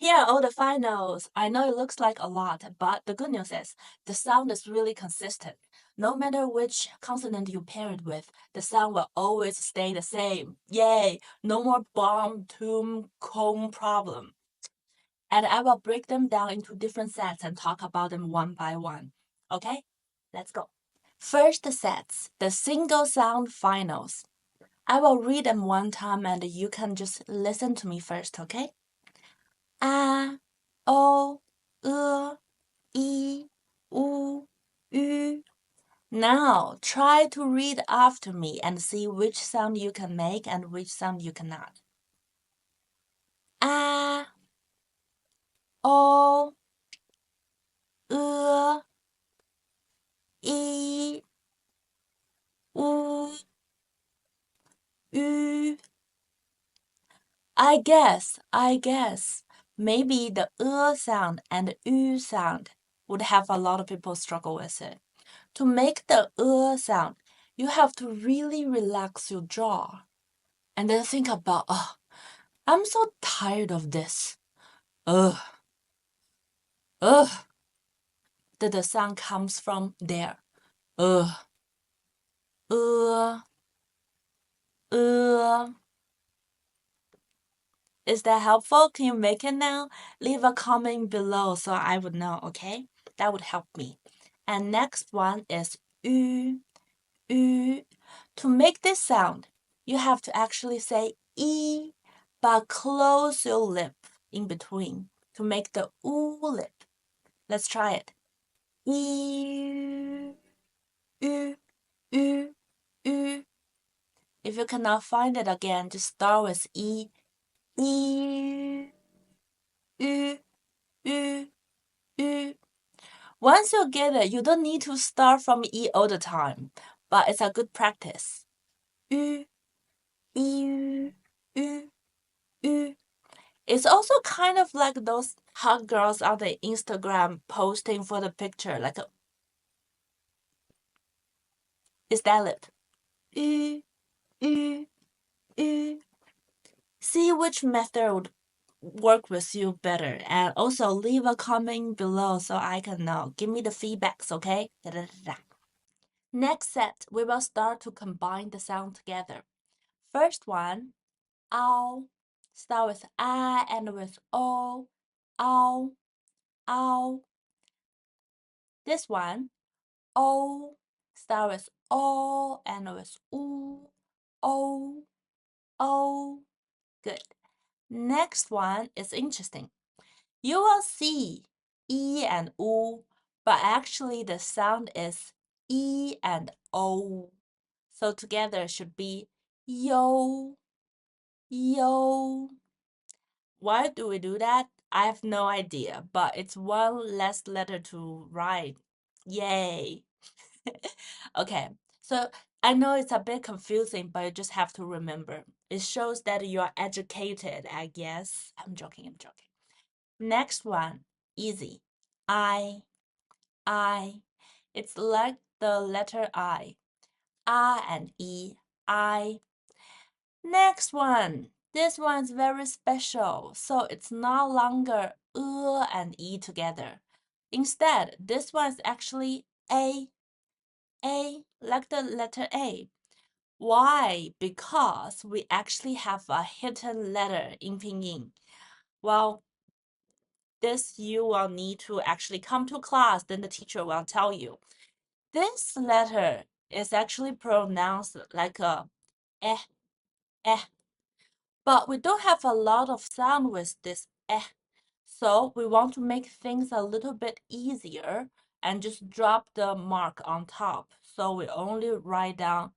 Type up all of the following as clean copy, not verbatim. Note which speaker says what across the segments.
Speaker 1: Here are all the finals. I know it looks like a lot, but the good news is the sound is really consistent. No matter which consonant you pair it with, the sound will always stay the same. Yay! No more bomb, tomb, comb problem. And I will break them down into different sets and talk about them one by one. Okay? Let's go. First sets, the single sound finals. I will read them one time and you can just listen to me first, okay? A, O, E, U, Ü. Now try to read after me and see which sound you can make and which sound you cannot. A, O, E, U, Ü. I guess, maybe the sound and ü sound would have a lot of people struggle with it. To make the sound, you have to really relax your jaw and then think about, oh, I'm so tired of this. Ugh. That the sound comes from there. Ugh. Is that helpful? Can you make it now? Leave a comment below so I would know, okay? That would help me. And next one is ü, ü. To make this sound, you have to actually say e, but close your lip in between to make the u lip. Let's try it. E, ü, ü, ü. If you cannot find it again, just start with e, e, ü, ü, ü. Once you get it, you don't need to start from E all the time, but it's a good practice. Ü, ü, ü, ü. It's also kind of like those hot girls on the Instagram posting for the picture, like a, is that lip? Ü, ü, ü. See which method would work with you better, and also leave a comment below so I can know. Give me the feedbacks, okay? Da, da, da, da. Next set, we will start to combine the sound together. First one, ow. Start with I and with O. Ow, ow. This one, O. Start with O and with U. O, O. Good. Next one is interesting. You will see E and U, but actually the sound is E and O. So together should be yo, yo. Why do we do that? I have no idea, but it's one less letter to write. Yay. Okay, so I know it's a bit confusing, but you just have to remember. It shows that you are educated, I guess. I'm joking. Next one, easy. I. It's like the letter I. A and E, I. Next one. This one's very special, so it's no longer and E together. Instead, this one's actually A, like the letter A. Why? Because we actually have a hidden letter in Pinyin. Well, this you will need to actually come to class, then the teacher will tell you. This letter is actually pronounced like a eh, eh. But we don't have a lot of sound with this eh. So we want to make things a little bit easier and just drop the mark on top. So we only write down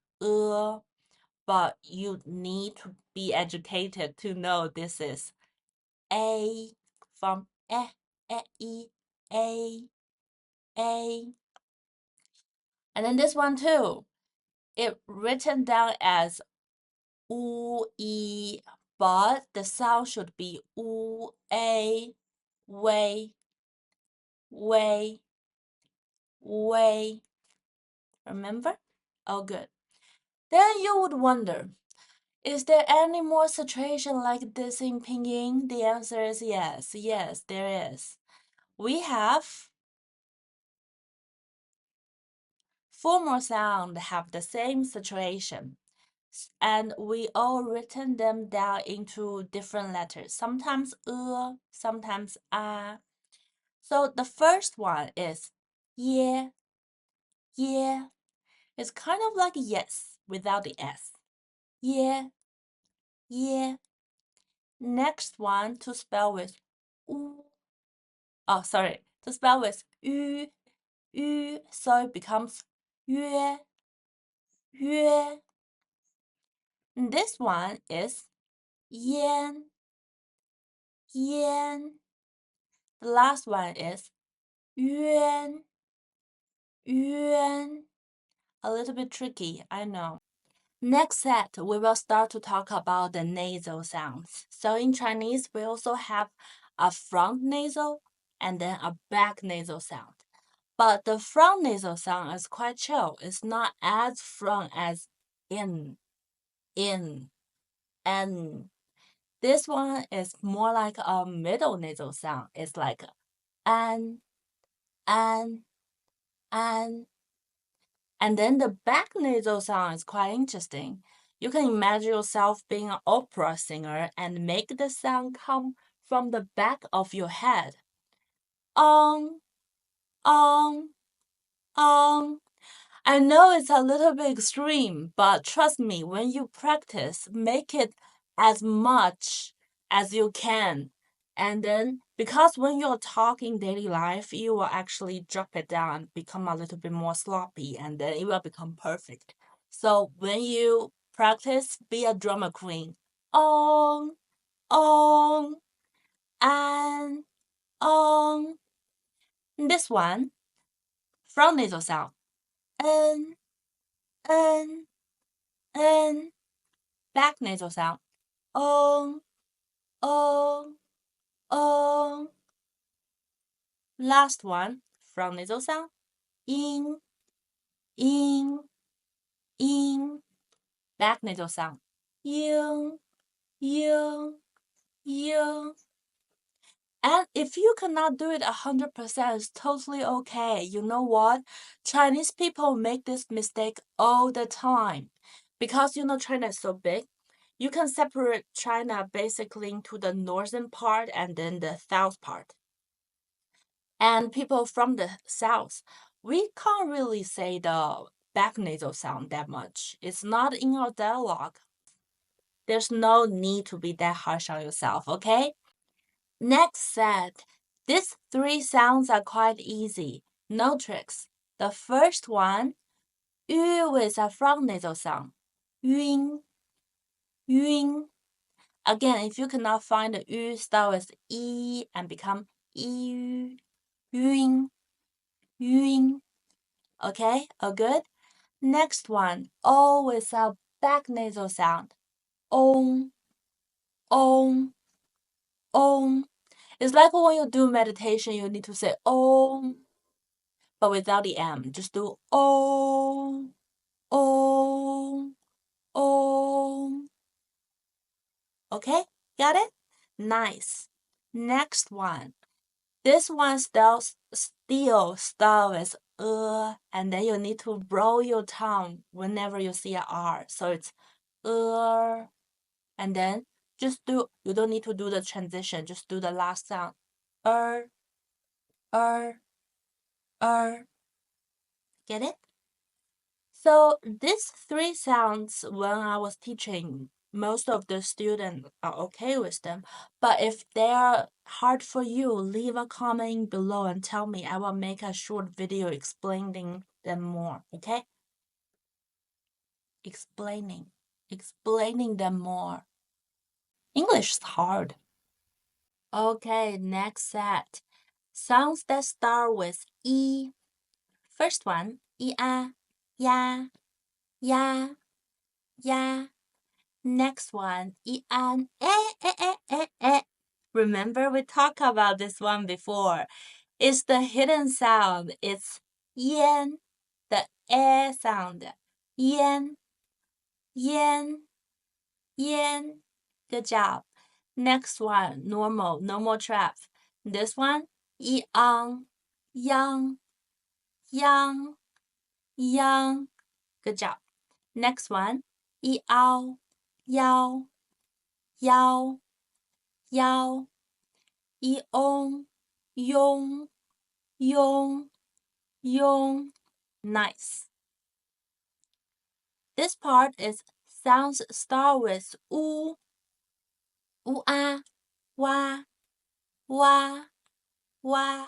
Speaker 1: but you need to be educated to know this is a from e, a. And then this one too. It written down as u, but the sound should be a, way. Remember? Oh, good. Then you would wonder, Is there any more situation like this in Pinyin? The answer is yes. Yes, there is. We have 4 more sounds have the same situation. And we all written them down into different letters. Sometimes sometimes a. So the first one is yeah, yeah. It's kind of like yes without the s. Yeah, yeah. Next one to spell with u. Oh, sorry. To spell with ü, so it becomes yue, yue. This one is yan, yan. The last one is yuan, yuan. A little bit tricky, I know. Next set, we will start to talk about the nasal sounds. So in Chinese, we also have a front nasal and then a back nasal sound. But the front nasal sound is quite chill. It's not as front as in, and this one is more like a middle nasal sound. It's like an, an, an. And then the back nasal sound is quite interesting. You can imagine yourself being an opera singer and make the sound come from the back of your head. On, on, on. I know it's a little bit extreme, but trust me, when you practice, make it as much as you can. And then, because when you're talking daily life, you will actually drop it down, become a little bit more sloppy, and then it will become perfect. So when you practice, be a drama queen. On, and on. This one, front nasal sound. N, N, N. Back nasal sound. On, on, on. Last one, front nasal sound. In, in, in. Back nasal sound. Ying, ying, ying. And if you cannot do it 100%, it's totally okay. You know what? Chinese people make this mistake all the time. Because China is so big, you can separate China basically into the northern part and then the south part. And people from the south, we can't really say the back nasal sound that much. It's not in our dialogue. There's no need to be that harsh on yourself, okay? Next set. These 3 sounds are quite easy. No tricks. The first one, yu with a front nasal sound. Yun, yun. Again, if you cannot find the yu, start with e and become yu, yun, yun. Okay, all good? Next one, o with a back nasal sound. Om, om, om. It's like when you do meditation, you need to say om, but without the M. Just do om, om, om. Okay, got it? Nice. Next one. This one still start with and then you need to roll your tongue whenever you see a R. So it's and then you don't need to do the transition, just do the last sound. Er, er. Get it? So these 3 sounds, when I was teaching, most of the students are okay with them. But if they are hard for you, leave a comment below and tell me. I will make a short video explaining them more, okay? Explaining them more. English is hard. Okay, next set. Sounds that start with E. First one, E-A, ya, ya, ya. Next one, Ian, eh. Remember we talked about this one before. It's the hidden sound. It's yen, the sound. Yen, yen. yen. Good job. Next one, normal, no more trap. This one, yang, yang, yang, yang. Good job. Next one, yao, yao, yao, yao, yong, yong, yong, yong. Nice. This part is sounds start with u, ah, wa, wa, wa,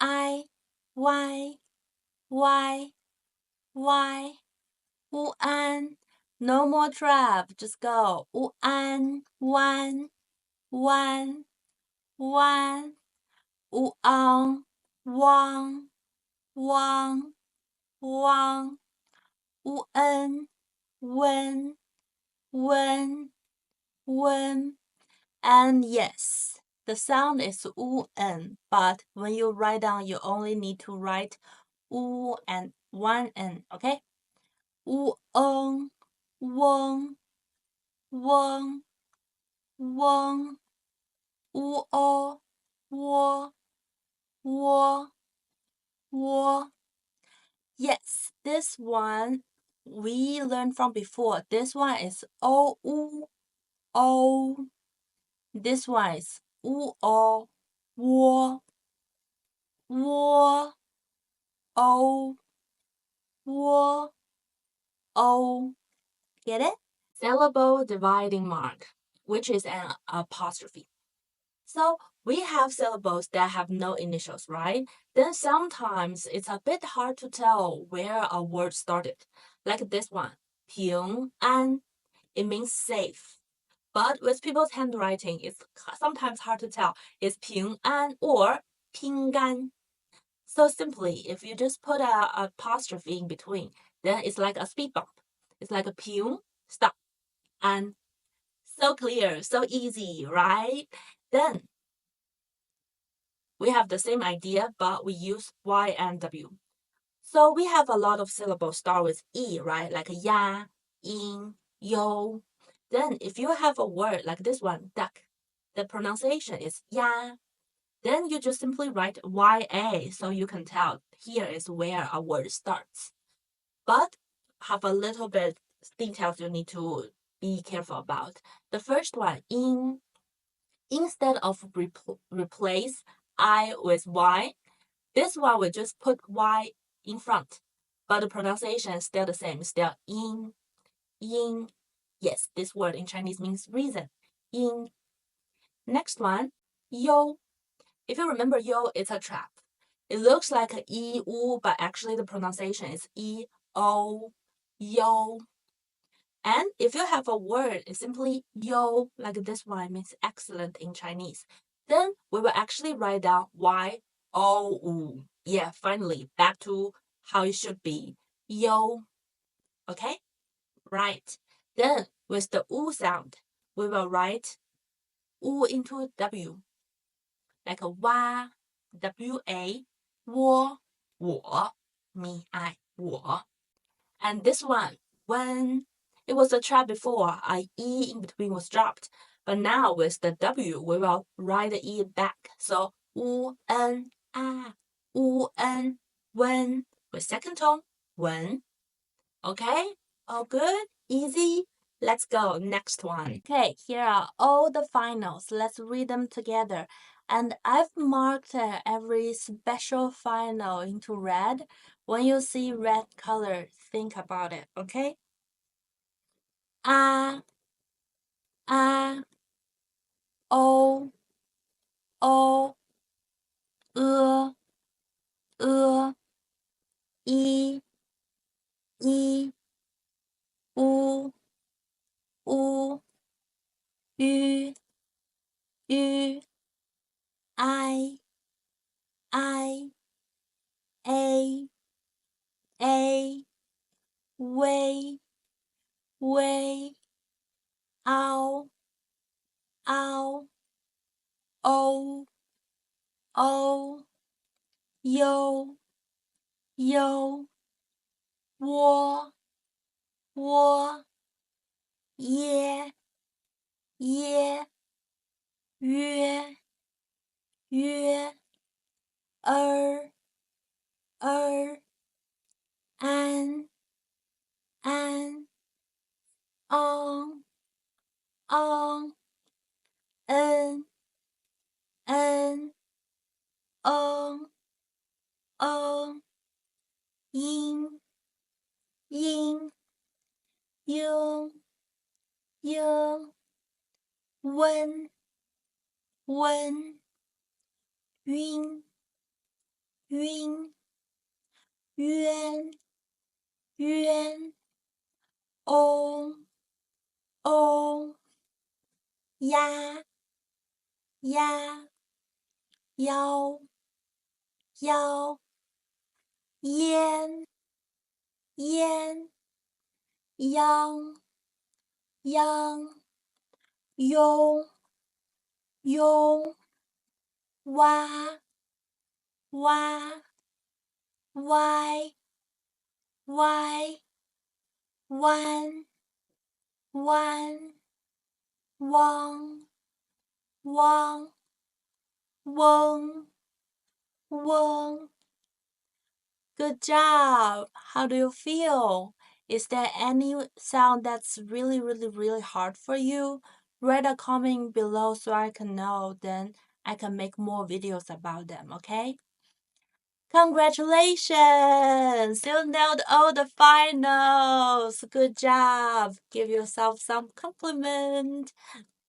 Speaker 1: I, y, y, y, an. No more trap. Just go. An, one, one, one. Wang, wang, wang, wang. En, wen, wen, wen. And yes, the sound is en, but when you write down, you only need to write and one n, okay? Wong, wong, wong, wong, wo, wo, wo, wo. Yes, this one we learned from before. This one is o, o. This one is o, wo, wo, o, wo, o. Get it? Syllable dividing mark, which is an apostrophe. So we have syllables that have no initials, right? Then sometimes it's a bit hard to tell where a word started. Like this one, 平安. It means safe. But with people's handwriting, it's sometimes hard to tell. It's 平安 or 平安. So simply, if you just put a apostrophe in between, then it's like a speed bump. It's like a 平, stop, and so clear, so easy, right? Then we have the same idea, but we use Y and W. So we have a lot of syllables start with E, right? Like ya, in, yo. Then if you have a word like this one, duck, the pronunciation is ya. Then you just simply write YA so you can tell here is where a word starts. But have a little bit details you need to be careful about. The first one, in, instead of replace I with Y, this one we just put Y in front, but the pronunciation is still the same, still in, yin. Yes, this word in Chinese means reason, yin. Next one, yo. If you remember yo, it's a trap. It looks like a e, u, but actually the pronunciation is e, o, yo. And if you have a word, it's simply yo, like this one means excellent in Chinese. Then we will actually write down y, o, u. Yeah, finally, back to how it should be. Yo. Okay? Right. Then with the u sound, we will write u into w. Like a wa, wa, wo, 我, me, I, 我. And this one, when it was a trap before, a E in between was dropped. But now with the W, we will write the E back. So, n, a, n, when, with second tone, when. Okay? All good? Easy? Let's go. Next one. Okay, here are all the finals. Let's read them together. And I've marked every special final into red. When you see red color, think about it, okay? A, a, o, o, e, i, u, u, ü, ü, I, a, way, way, ow, ow, o, o, yo, yo, wo, wo, 耶耶约约儿安安昂恩恩嗯音音应应温温晕晕冤冤翁翁鸭鸭腰腰烟烟央央拥拥蛙蛙歪歪弯弯汪汪嗡嗡 Good job! How do you feel? Is there any sound that's really, really, really hard for you? Write a comment below so I can know, then I can make more videos about them, okay? Congratulations! You nailed all the finals! Good job! Give yourself some compliment.